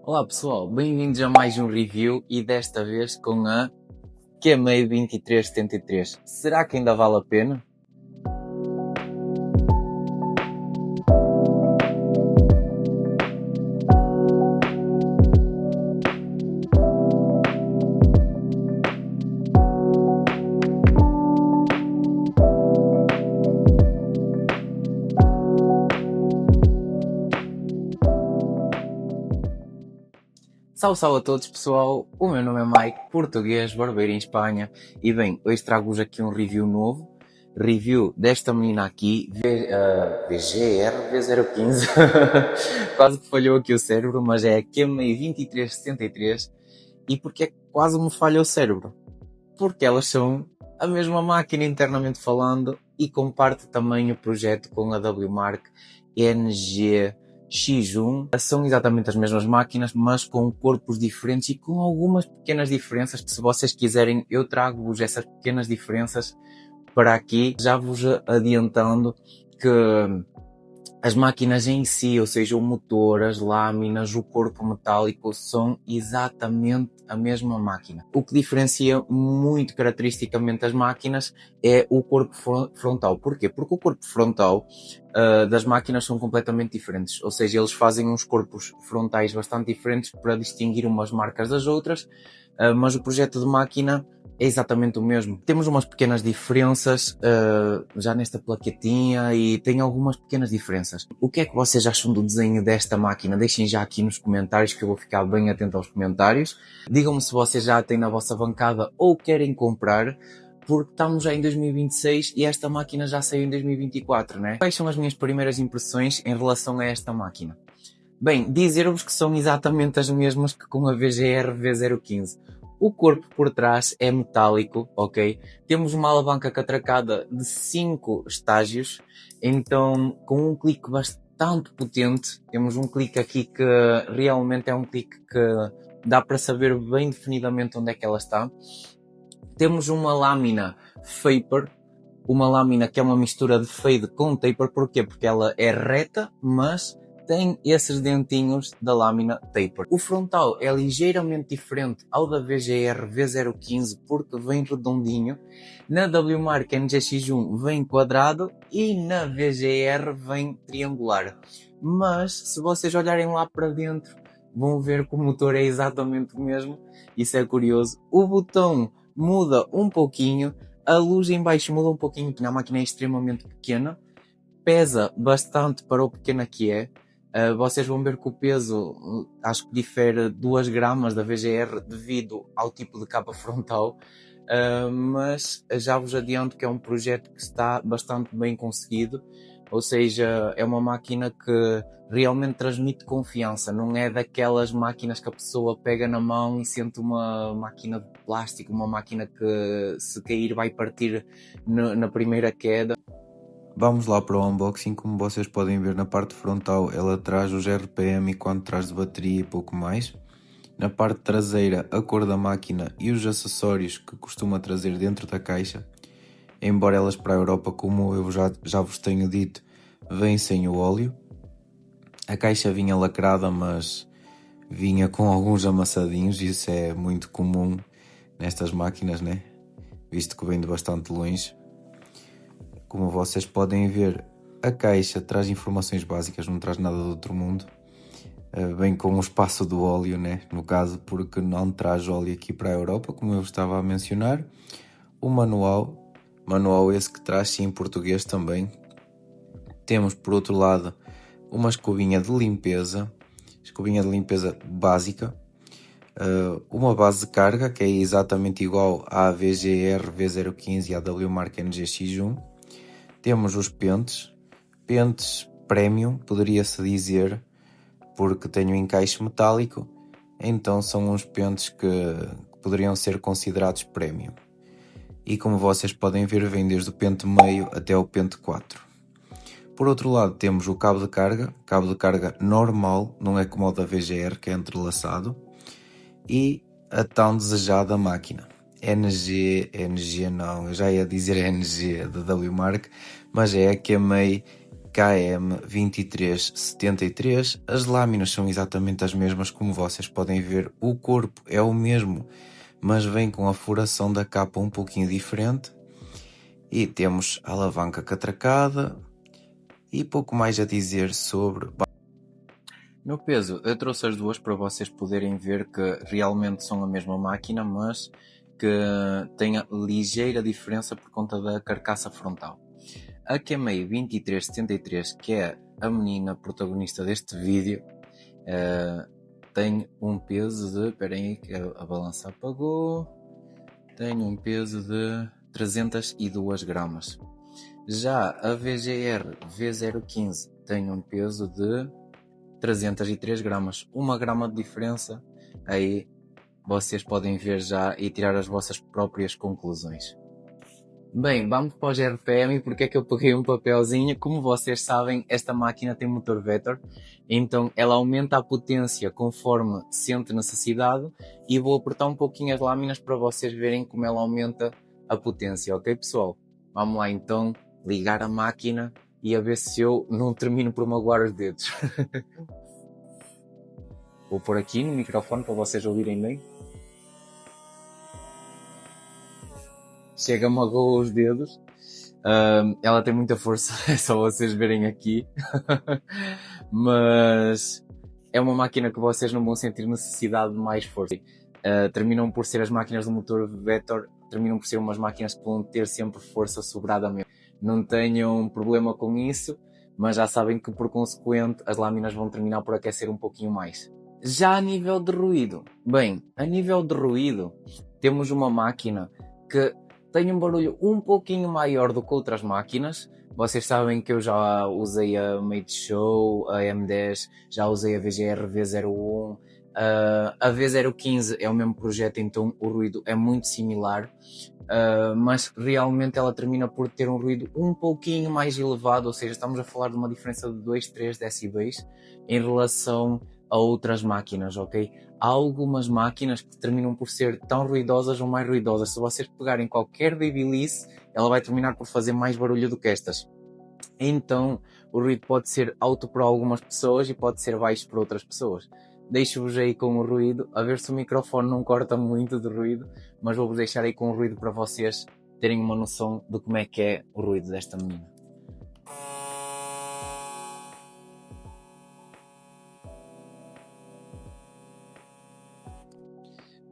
Olá pessoal, bem-vindos a mais um review e desta vez com a QMEI 2373. Será que ainda vale a pena? Salve, salve a todos pessoal, o meu nome é Mike, português, barbeiro em Espanha e bem, hoje trago-vos aqui um review novo, review desta menina aqui, VGR V015, quase que falhou aqui o cérebro, mas é a QMEI 2373 e porque é que quase me falha o cérebro? Porque elas são a mesma máquina internamente falando e comparte também o projeto com a WMark NG X1. São exatamente as mesmas máquinas, mas com corpos diferentes e com algumas pequenas diferenças que, se vocês quiserem, eu trago-vos essas pequenas diferenças para aqui, já vos adiantando que as máquinas em si, ou seja, o motor, as lâminas, o corpo metálico, são exatamente a mesma máquina. O que diferencia muito caracteristicamente as máquinas é o corpo frontal. Porquê? Porque o corpo frontal das máquinas são completamente diferentes. Ou seja, eles fazem uns corpos frontais bastante diferentes para distinguir umas marcas das outras, mas o projeto de máquina é exatamente o mesmo. Temos umas pequenas diferenças já nesta plaquetinha e tem algumas pequenas diferenças. O que é que vocês acham do desenho desta máquina? Deixem já aqui nos comentários que eu vou ficar bem atento aos comentários. Digam-me se vocês já têm na vossa bancada ou querem comprar, porque estamos já em 2026 e esta máquina já saiu em 2024, né? Quais são as minhas primeiras impressões em relação a esta máquina? Bem, dizer-vos que são exatamente as mesmas que com a VGR V015. O corpo por trás é metálico, ok? Temos uma alavanca catracada de 5 estágios, então com um clique bastante potente, temos um clique aqui que realmente é um clique que dá para saber bem definidamente onde é que ela está. Temos uma lâmina Vapor, uma lâmina que é uma mistura de fade com taper. Porquê? Porque ela é reta, mas tem esses dentinhos da lâmina taper. O frontal é ligeiramente diferente ao da VGR V015 porque vem redondinho. Na WMark NGX1 vem quadrado e na VGR vem triangular. Mas se vocês olharem lá para dentro, vão ver que o motor é exatamente o mesmo. Isso é curioso. O botão muda um pouquinho. A luz em baixo muda um pouquinho, porque a máquina é extremamente pequena, pesa bastante para o pequena que é. Vocês vão ver que o peso acho que difere 2 gramas da VGR devido ao tipo de capa frontal, mas já vos adianto que é um projeto que está bastante bem conseguido, ou seja, é uma máquina que realmente transmite confiança, não é daquelas máquinas que a pessoa pega na mão e sente uma máquina de plástico, uma máquina que se cair vai partir na primeira queda. Vamos lá para o unboxing. Como vocês podem ver, na parte frontal ela traz os RPM e quanto traz de bateria e pouco mais. Na parte traseira, a cor da máquina e os acessórios que costuma trazer dentro da caixa. Embora elas para a Europa, como eu já vos tenho dito, vêm sem o óleo. A caixa vinha lacrada, mas vinha com alguns amassadinhos, e isso é muito comum nestas máquinas, né? Visto que vem de bastante longe. Como vocês podem ver, a caixa traz informações básicas, não traz nada do outro mundo. Bem com o espaço do óleo, né? No caso, porque não traz óleo aqui para a Europa, como eu estava a mencionar. O manual esse que traz em português também. Temos por outro lado uma escovinha de limpeza básica. Uma base de carga que é exatamente igual à VGR V015 e à WMark NGX1. Temos os pentes premium, poderia-se dizer, porque tem um encaixe metálico, então são uns pentes que poderiam ser considerados premium. E como vocês podem ver, vem desde o pente meio até o pente 4. Por outro lado, temos o cabo de carga normal, não é como o da VGR, que é entrelaçado, e a tão desejada máquina. NG não, eu já ia dizer NG da WMark, mas é a QMEI KM2373. As lâminas são exatamente as mesmas, como vocês podem ver. O corpo é o mesmo, mas vem com a furação da capa um pouquinho diferente. E temos a alavanca catracada e pouco mais a dizer sobre. No peso, eu trouxe as duas para vocês poderem ver que realmente são a mesma máquina, mas que tem a ligeira diferença por conta da carcaça frontal. A QMEI 2373, que é a menina protagonista deste vídeo, tem um peso de... Esperem aí que a balança apagou. Tem um peso de 302 gramas. Já a VGR V015 tem um peso de 303 gramas. 1 grama de diferença. Aí vocês podem ver já e tirar as vossas próprias conclusões. Bem, vamos para os RPM. Porque é que eu peguei um papelzinho? Como vocês sabem, esta máquina tem motor Vector, então ela aumenta a potência conforme sente necessidade, e vou apertar um pouquinho as lâminas para vocês verem como ela aumenta a potência, ok pessoal? Vamos lá então ligar a máquina e a ver se eu não termino por magoar os dedos. Vou pôr aqui no microfone para vocês ouvirem bem. Chega, magoa os dedos. Ela tem muita força, é só vocês verem aqui. Mas é uma máquina que vocês não vão sentir necessidade de mais força. Terminam por ser as máquinas do motor Vector, terminam por ser umas máquinas que vão ter sempre força sobradamente. Não tenham problema com isso, mas já sabem que por consequente as lâminas vão terminar por aquecer um pouquinho mais. Já a nível de ruído, bem, a nível de ruído temos uma máquina que tem um barulho um pouquinho maior do que outras máquinas. Vocês sabem que eu já usei a Made Show, a M10, já usei a VGR V01, a V015 é o mesmo projeto, então o ruído é muito similar, mas realmente ela termina por ter um ruído um pouquinho mais elevado, ou seja, estamos a falar de uma diferença de 2, 3 decibéis em relação a outras máquinas, ok? Há algumas máquinas que terminam por ser tão ruidosas ou mais ruidosas. Se vocês pegarem qualquer babyliss, ela vai terminar por fazer mais barulho do que estas. Então, o ruído pode ser alto para algumas pessoas e pode ser baixo para outras pessoas. Deixo-vos aí com o ruído, a ver se o microfone não corta muito de ruído, mas vou-vos deixar aí com o ruído para vocês terem uma noção de como é que é o ruído desta menina.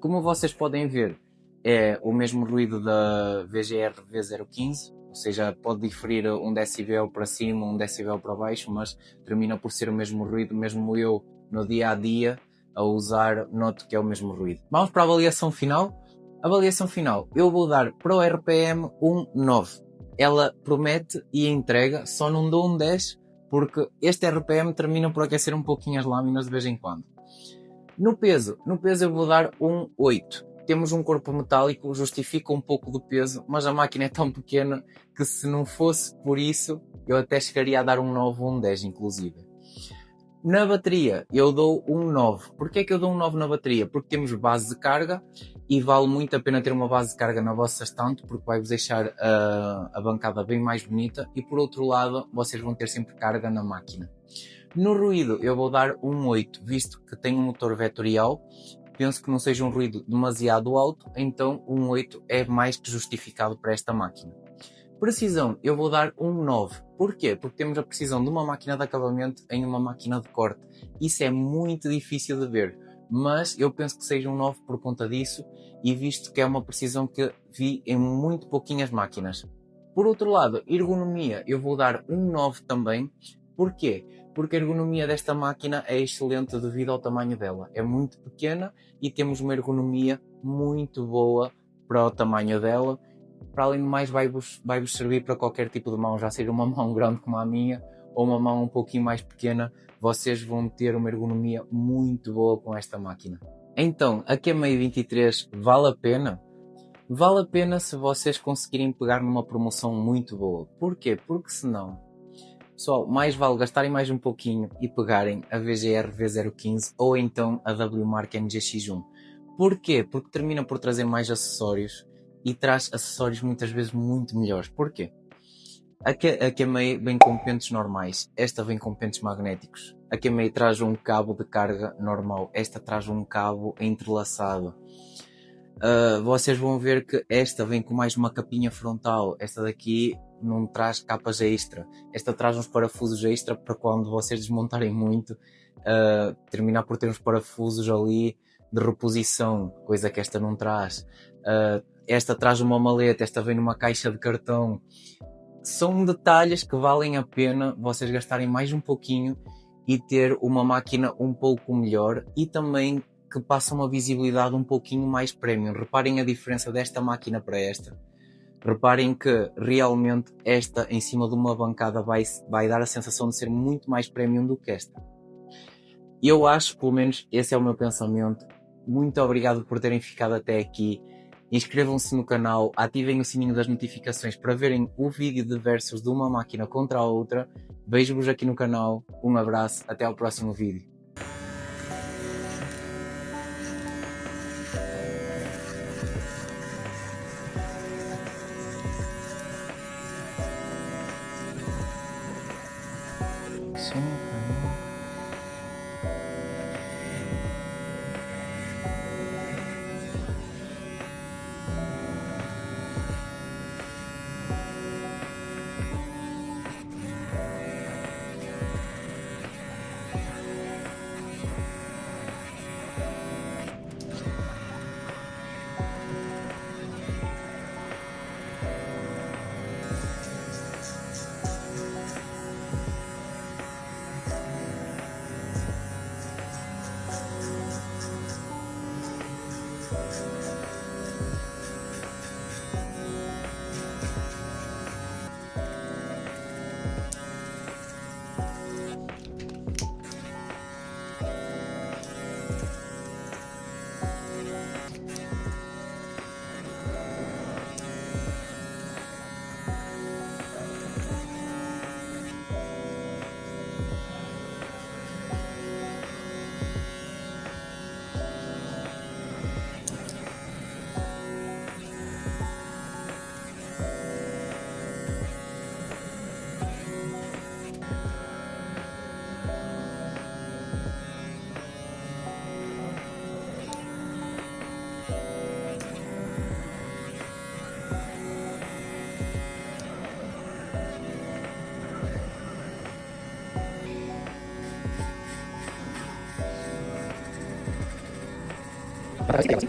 Como vocês podem ver, é o mesmo ruído da VGR V015, ou seja, pode diferir 1 decibel para cima, 1 decibel para baixo, mas termina por ser o mesmo ruído, mesmo eu no dia a dia a usar, noto que é o mesmo ruído. Vamos para a avaliação final. Avaliação final, eu vou dar para o RPM um 9. Ela promete e entrega, só não dou um 10 porque este RPM termina por aquecer um pouquinho as lâminas de vez em quando. No peso eu vou dar um 8. Temos um corpo metálico, justifica um pouco do peso, mas a máquina é tão pequena que se não fosse por isso, eu até chegaria a dar um 9 ou um 10 inclusive. Na bateria eu dou um 9. Porquê é que eu dou um 9 na bateria? Porque temos base de carga e vale muito a pena ter uma base de carga na vossa estante, porque vai-vos deixar a bancada bem mais bonita, e por outro lado vocês vão ter sempre carga na máquina. No ruído eu vou dar um 8, visto que tem um motor vetorial, penso que não seja um ruído demasiado alto, então um 8 é mais que justificado para esta máquina. Precisão eu vou dar um 9, porquê? Porque temos a precisão de uma máquina de acabamento em uma máquina de corte, isso é muito difícil de ver, mas eu penso que seja um 9 por conta disso, e visto que é uma precisão que vi em muito pouquinhas máquinas. Por outro lado, ergonomia eu vou dar um 9 também. Porquê? Porque a ergonomia desta máquina é excelente devido ao tamanho dela. É muito pequena e temos uma ergonomia muito boa para o tamanho dela. Para além do mais, vai-vos servir para qualquer tipo de mão, já seja uma mão grande como a minha ou uma mão um pouquinho mais pequena, vocês vão ter uma ergonomia muito boa com esta máquina. Então, a QMEI 23 vale a pena? Vale a pena se vocês conseguirem pegar numa promoção muito boa. Porquê? Porque senão, pessoal, mais vale gastarem mais um pouquinho e pegarem a VGR V015 ou então a WMark NGX1. Porquê? Porque termina por trazer mais acessórios e traz acessórios muitas vezes muito melhores. Porquê? A QMEI vem com pentes normais, esta vem com pentes magnéticos. A QMEI traz um cabo de carga normal, esta traz um cabo entrelaçado. Vocês vão ver que esta vem com mais uma capinha frontal, esta daqui não traz capas extra, esta traz uns parafusos extra para quando vocês desmontarem muito, terminar por ter uns parafusos ali de reposição, coisa que esta não traz. Esta traz uma maleta, esta vem numa caixa de cartão. São detalhes que valem a pena vocês gastarem mais um pouquinho e ter uma máquina um pouco melhor e também que passa uma visibilidade um pouquinho mais premium. Reparem a diferença desta máquina para esta. Reparem que realmente esta em cima de uma bancada vai dar a sensação de ser muito mais premium do que esta. Eu acho, pelo menos esse é o meu pensamento. Muito obrigado por terem ficado até aqui. Inscrevam-se no canal, ativem o sininho das notificações para verem o vídeo de versus de uma máquina contra a outra. Vejo-vos aqui no canal, um abraço, até ao próximo vídeo.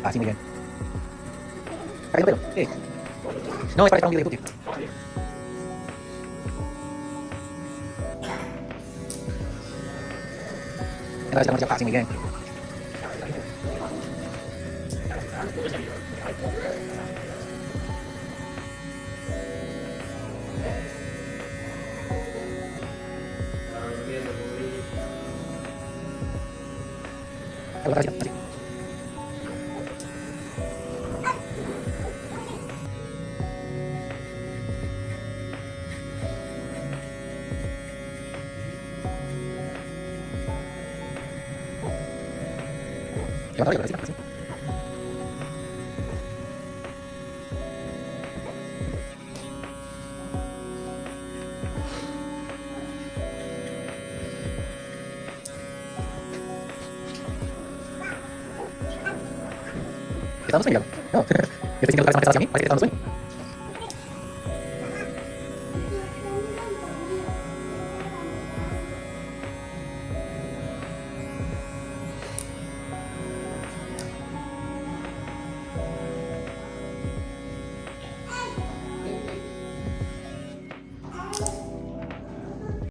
Así, muy bien. ¿Está viendo pelo? Sí. No, es para estar un video de YouTube. Así, muy bien. Así. Levanta así. ¿Estamos bien? No. Yo estoy sintiendo que parece más pesado hacia mí. Parece que está dando sueño.